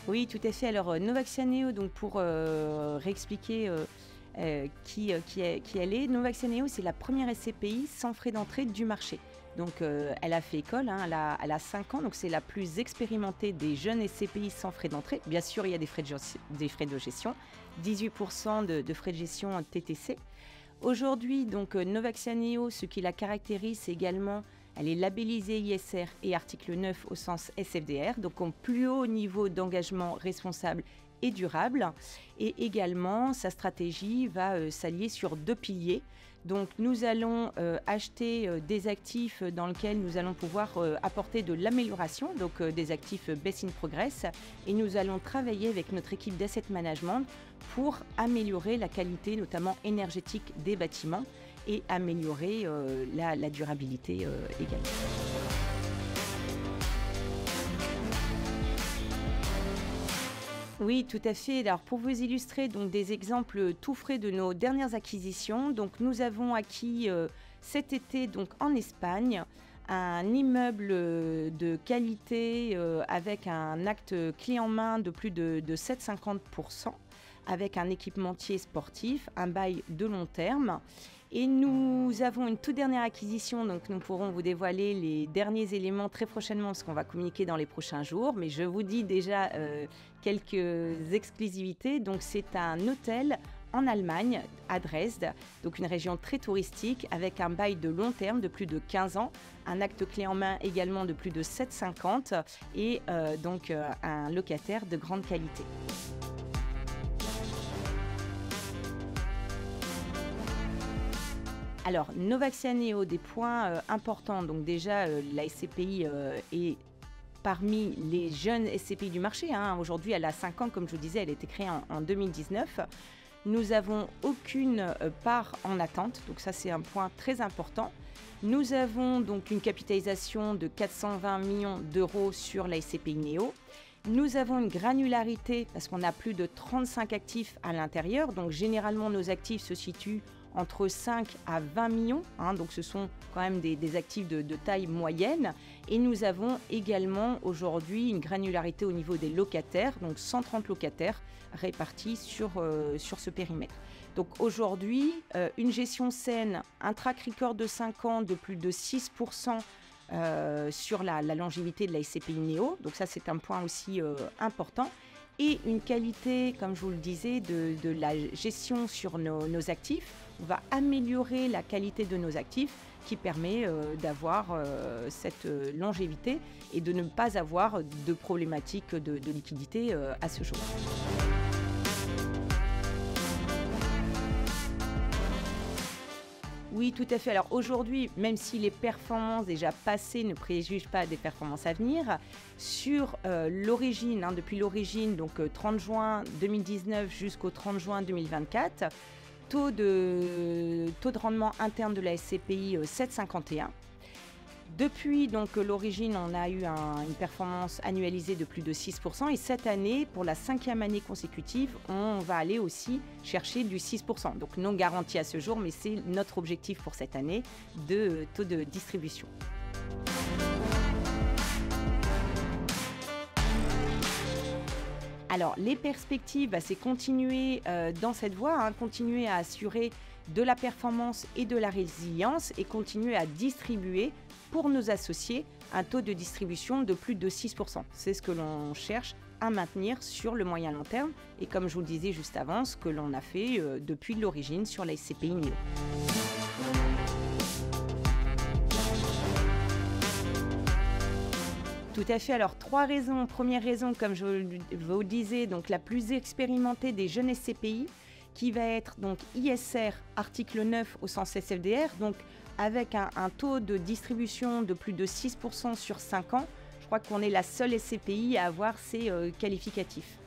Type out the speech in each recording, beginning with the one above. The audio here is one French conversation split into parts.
Oui, tout à fait. Alors, Novaxia Neo, donc pour réexpliquer qui elle est, Novaxia Neo, c'est la première SCPI sans frais d'entrée du marché. Donc, elle a fait école, hein, elle a 5 ans, donc c'est la plus expérimentée des jeunes SCPI sans frais d'entrée. Bien sûr, il y a des frais de gestion, 18% de frais de gestion TTC. Aujourd'hui, donc Novaxia Neo, ce qui la caractérise, c'est également, elle est labellisée ISR et article 9 au sens SFDR, donc en plus haut niveau d'engagement responsable et durable. Et également, sa stratégie va s'allier sur 2 piliers. Donc nous allons acheter des actifs dans lesquels nous allons pouvoir apporter de l'amélioration, donc des actifs best in progress, et nous allons travailler avec notre équipe d'asset management pour améliorer la qualité notamment énergétique des bâtiments et améliorer la durabilité également. Oui, tout à fait. Alors, pour vous illustrer donc, des exemples tout frais de nos dernières acquisitions, donc, nous avons acquis cet été donc, en Espagne un immeuble de qualité avec un acte clé en main de plus de 7,50%, avec un équipementier sportif, un bail de long terme. Et nous avons une toute dernière acquisition, donc nous pourrons vous dévoiler les derniers éléments très prochainement, parce qu'on va communiquer dans les prochains jours. Mais je vous dis déjà quelques exclusivités. Donc c'est un hôtel en Allemagne, à Dresde, donc une région très touristique, avec un bail de long terme de plus de 15 ans, un acte clé en main également de plus de 7,50 et donc un locataire de grande qualité. Alors, Novaxia Neo, des points importants. Donc déjà, la SCPI est parmi les jeunes SCPI du marché. Hein. Aujourd'hui, elle a 5 ans, comme je vous disais, elle a été créée en 2019. Nous n'avons aucune part en attente, donc ça c'est un point très important. Nous avons donc une capitalisation de 420 millions d'euros sur la SCPI Neo. Nous avons une granularité parce qu'on a plus de 35 actifs à l'intérieur. Donc généralement nos actifs se situent entre 5 à 20 millions. Hein, donc ce sont quand même des actifs de taille moyenne. Et nous avons également aujourd'hui une granularité au niveau des locataires. Donc 130 locataires répartis sur ce périmètre. Donc aujourd'hui, une gestion saine, un track record de 5 ans de plus de 6%. Sur la longévité de la SCPI Neo, donc ça c'est un point aussi important, et une qualité, comme je vous le disais, de la gestion sur nos actifs. On va améliorer la qualité de nos actifs qui permet d'avoir cette longévité et de ne pas avoir de problématiques de liquidité à ce jour. Oui, tout à fait. Alors aujourd'hui, même si les performances déjà passées ne préjugent pas des performances à venir, sur l'origine, hein, depuis l'origine, donc 30 juin 2019 jusqu'au 30 juin 2024, taux de rendement interne de la SCPI 7,51. Depuis donc l'origine, on a eu une performance annualisée de plus de 6%, et cette année, pour la 5e année consécutive, on va aller aussi chercher du 6%. Donc non garanti à ce jour, mais c'est notre objectif pour cette année de taux de distribution. Alors, les perspectives, c'est continuer dans cette voie, hein, continuer à assurer de la performance et de la résilience et continuer à distribuer pour nos associés un taux de distribution de plus de 6%. C'est ce que l'on cherche à maintenir sur le moyen long terme et comme je vous le disais juste avant, ce que l'on a fait depuis l'origine sur la SCPI Neo. Tout à fait. Alors, 3 raisons. Première raison, comme je vous le disais, donc la plus expérimentée des jeunes SCPI, qui va être donc ISR, article 9 au sens SFDR, donc avec un taux de distribution de plus de 6% sur 5 ans. Je crois qu'on est la seule SCPI à avoir ces qualificatifs.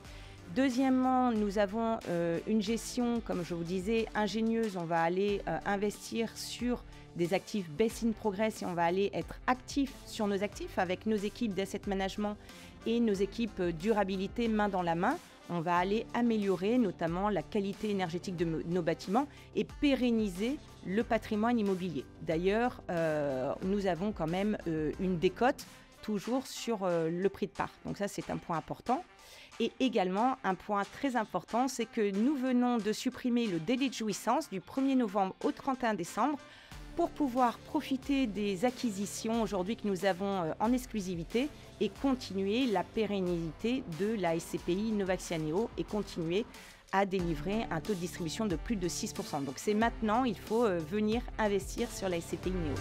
Deuxièmement, nous avons une gestion, comme je vous disais, ingénieuse. On va aller investir sur des actifs best in progress et on va aller être actifs sur nos actifs avec nos équipes d'asset management et nos équipes durabilité main dans la main. On va aller améliorer notamment la qualité énergétique de nos bâtiments et pérenniser le patrimoine immobilier. D'ailleurs, nous avons quand même une décote toujours sur le prix de part. Donc ça, c'est un point important. Et également, un point très important, c'est que nous venons de supprimer le délai de jouissance du 1er novembre au 31 décembre pour pouvoir profiter des acquisitions aujourd'hui que nous avons en exclusivité et continuer la pérennité de la SCPI Novaxia Neo et continuer à délivrer un taux de distribution de plus de 6%. Donc c'est maintenant, il faut venir investir sur la SCPI Neo.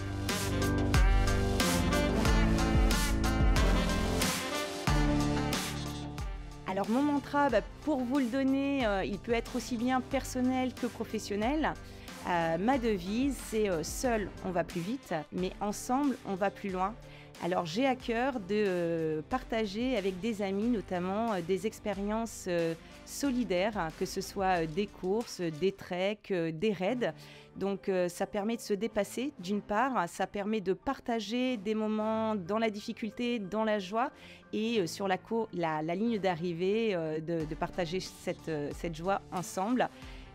Alors mon mantra, pour vous le donner, il peut être aussi bien personnel que professionnel. Ma devise, c'est seul on va plus vite, mais ensemble on va plus loin. Alors j'ai à cœur de partager avec des amis notamment des expériences solidaires, que ce soit des courses, des treks, des raids. Donc ça permet de se dépasser d'une part, ça permet de partager des moments dans la difficulté, dans la joie et sur la ligne d'arrivée de partager cette joie ensemble.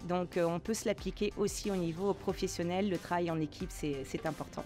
Donc on peut se l'appliquer aussi au niveau professionnel, le travail en équipe c'est important.